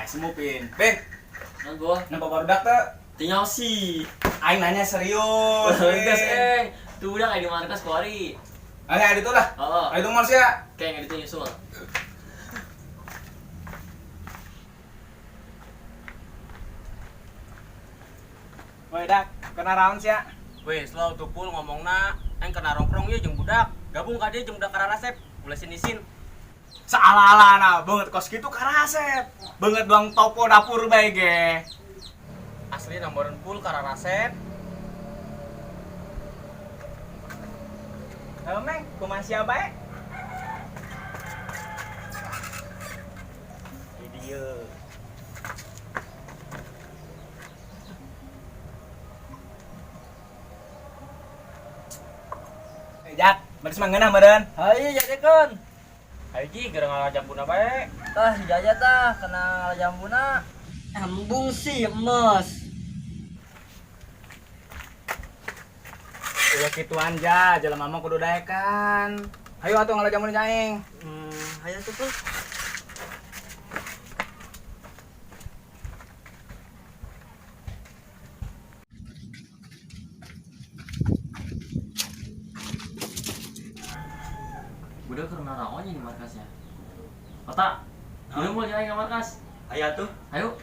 semupin. Ben, Nanggo. nampak barudak tuh. Tinggal sih. Aing nanya serius. Gas tuh udah kayak di markas kuari. Ada itu lah. Oh. Ayo dong Mars ya. Kayak gitu nyusul. Woi dak, kena raun sih ya. Weh, slow tuh pul ngomongna, aing kena rongkrong ye jeung budak. Gabung ka dieu jeung budak Kararasep. Mulai sinisin. Salah nah, banget kos gitu karasep. Banget doang topo dapur bae ge. Asli nomboran pul Kararasep. Meng, kumaha siapa bae? Video. Jak, baris manggana meureun. Hayu jadekeun. Haji gerang ngajambuna bae. Tah jaja tah kena jambuna. Embung sih emas. Ulah kituan ja, jelema mah kudu daekan. Hayu atuh ngalajamun aing. Hayu tuh pul. Budak karena raonnya di markasnya. Kota. Udah mau jalan ke markas. Aya tuh. Ayo.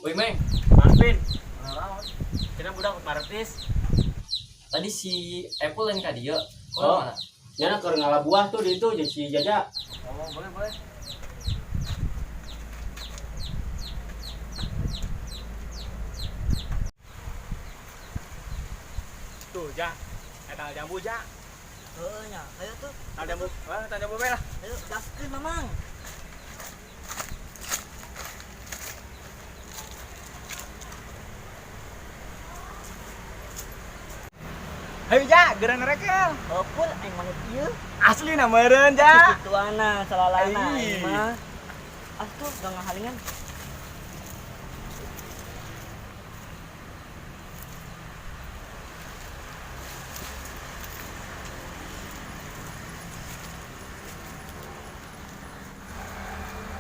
Woi Meng, Marvin, mana raon? kira budak martis. Tadi si Apple yang ka dieu. Oh. Mana? Yana keur ngalah buah tuh di itu jeung si Jaja. Oh, boleh. Tuh ja. Eta jambu ja. Heuh nya, hayu tuh. Jambu, jambu bae lah. Hayu gaskeun mamang. Hayu ja, geurang nerekel. Pul aing manut ieu. Asli na meureun ja. Kituana salalana Ai. aing mah. Atuh gak ngahalingan.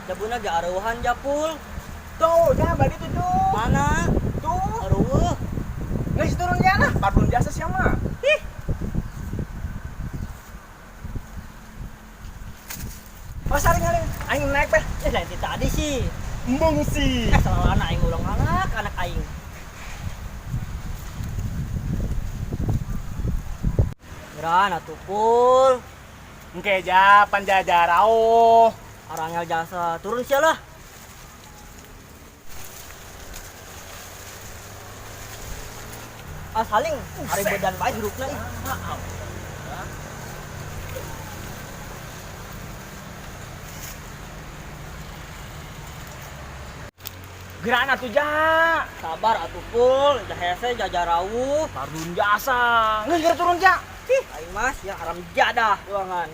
Jabuna ge areuhan japul. Tuh, ja bari tuh tuh. Mana? Tuh. Areueuh. Geus turun ja lah, parbun jasa sia mah. Ih. Oh, saring aing naik teh. Lain ti tadi sih. Embung sih. Salalana aing ulang anak aing. Geran atuh pul. Engke ja panjajarao. Arangel jasa turun sia lah. Saling hari bedan bae hirupna ih. Geran atuh ja. Sabar atuh pul, jahese jajarau. Parbun jasa. Geus geus turun ja. Ih, Aing mas ya haram jadah ruangan.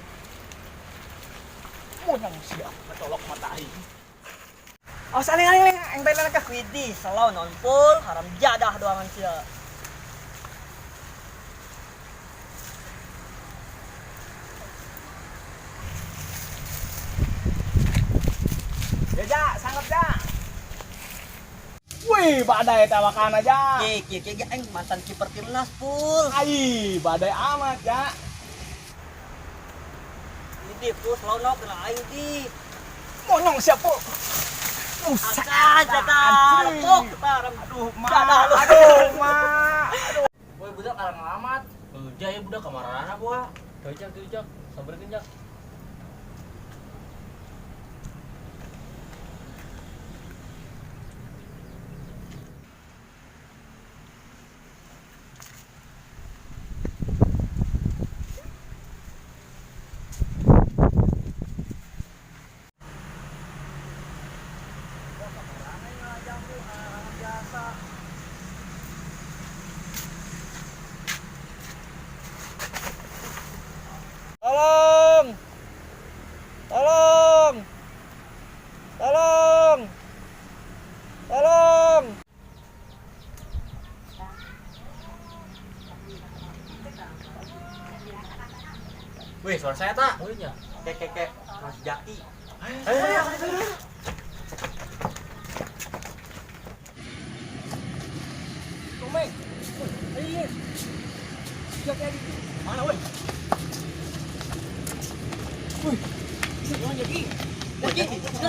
munang sia kecolok mata aing. Oh saling aing teh ka widih salau non pul haram jadah doangan sia. Ya ja, sangat ja. Wih, badai tawakan aja. Kieu aing mantan kiper timnas pul. Ai, badai amat ja. Widih pul salau no kena aing di. Monyong siapa? Angkat jadah. Puk haram. Aduh, ma. Jadah lu. Aduh, ma. Woi budak arang ngalamat. Heuja ya budak kamarana gua. Tujak, sabarkeun jak. Tolong. Weh, suara saya tak? Mulutnya. Kek Mas Jaki. Komeng. Ayo. Jaki lagi. Mana woi?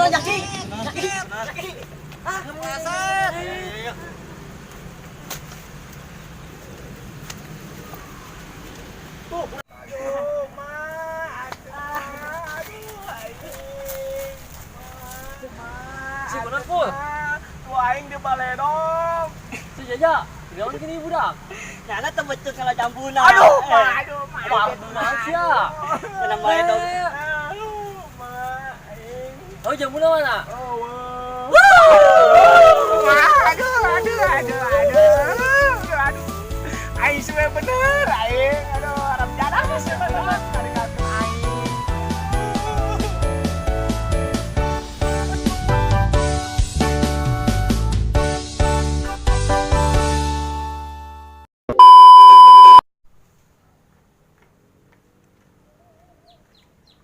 Jaki. Ah, ngepreset. Aduh, ma, aduh, aing. Si mana pul? Tuh aing di balai dong. Si Jaja. Dia orang gini budak. Karena tebetut kalau jambuna. Aduh, ma. Parah benar sia. Kenapa bae dong? Aduh, ma, aing. Oh, jamuna mana? Oh, wah. Aduh. Aing suwe bener, aing. Aduh, harap jadah sih bener. Arigato aing.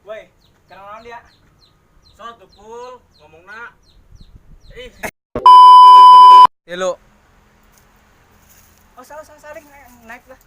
Woi, kenal dia? Soal tuh pul, ngomong nak. Halo. Oh, salah saling naik lah.